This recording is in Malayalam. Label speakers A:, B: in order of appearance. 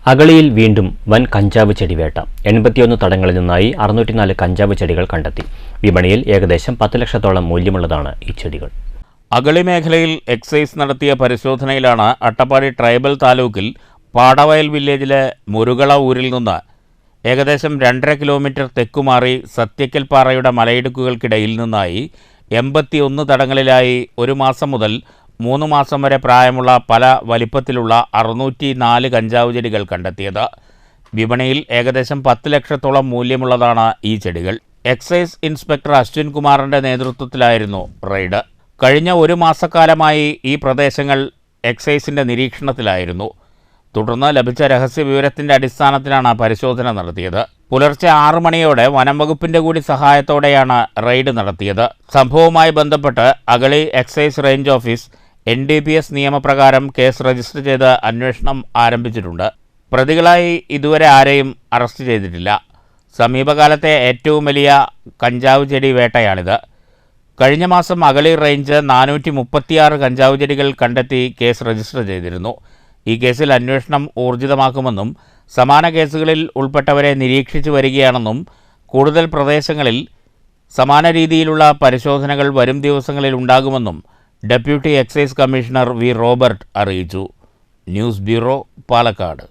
A: അഗളിയിൽ വീണ്ടും വൻ കഞ്ചാവ് ചെടിവേട്ട 81 തടങ്ങളിൽ നിന്നായി 604 കഞ്ചാവ് ചെടികൾ കണ്ടെത്തി. വിപണിയിൽ ഏകദേശം 10 ലക്ഷത്തോളം മൂല്യമുള്ളതാണ് ഈ ചെടികൾ.
B: അഗളി മേഖലയിൽ എക്സൈസ് നടത്തിയ പരിശോധനയിലാണ് അട്ടപ്പാടി ട്രൈബൽ താലൂക്കിൽ പാടവയൽ വില്ലേജിലെ മുരുകള ഊരിൽ നിന്ന് ഏകദേശം 2.5 കിലോമീറ്റർ തെക്കുമാറി സത്യക്കൽ പാറയുടെ മലയിടുക്കുകൾക്കിടയിൽ നിന്നായി 81 തടങ്ങളിലായി 1 മാസം മുതൽ 3 മാസം വരെ പ്രായമുള്ള പല വലിപ്പത്തിലുള്ള 604 കഞ്ചാവ് ചെടികൾ കണ്ടെത്തിയത്. വിപണിയിൽ ഏകദേശം 10 ലക്ഷത്തോളം മൂല്യമുള്ളതാണ് ഈ ചെടികൾ. എക്സൈസ് ഇൻസ്പെക്ടർ അശ്വിൻ കുമാറിൻ്റെ നേതൃത്വത്തിലായിരുന്നു റെയ്ഡ്. കഴിഞ്ഞ 1 മാസക്കാലമായി ഈ പ്രദേശങ്ങൾ എക്സൈസിൻ്റെ നിരീക്ഷണത്തിലായിരുന്നു. തുടർന്ന് ലഭിച്ച രഹസ്യ വിവരത്തിൻ്റെ അടിസ്ഥാനത്തിലാണ് പരിശോധന നടത്തിയത്. പുലർച്ചെ 6 മണിയോടെ വനം വകുപ്പിൻ്റെ കൂടി സഹായത്തോടെയാണ് റെയ്ഡ് നടത്തിയത്. സംഭവവുമായി ബന്ധപ്പെട്ട് Agali excise range office NDPS നിയമപ്രകാരം കേസ് രജിസ്റ്റർ ചെയ്ത് അന്വേഷണം ആരംഭിച്ചിട്ടുണ്ട്. പ്രതികളായി ഇതുവരെ ആരെയും അറസ്റ്റ് ചെയ്തിട്ടില്ല. സമീപകാലത്തെ ഏറ്റവും വലിയ കഞ്ചാവ് ചെടി വേട്ടയാണിത്. കഴിഞ്ഞ മാസം അഗളി റേഞ്ച് 436 കഞ്ചാവ് ചെടികൾ കണ്ടെത്തി കേസ് രജിസ്റ്റർ ചെയ്തിരുന്നു. ഈ കേസിൽ അന്വേഷണം ഊർജിതമാക്കുമെന്നും സമാന കേസുകളിൽ ഉൾപ്പെട്ടവരെ നിരീക്ഷിച്ചു വരികയാണെന്നും കൂടുതൽ പ്രദേശങ്ങളിൽ സമാന രീതിയിലുള്ള പരിശോധനകൾ വരും ദിവസങ്ങളിൽ ഉണ്ടാകുമെന്നും deputy excise commissioner V Robert അറിയിച്ചു. News bureau, Palakkad.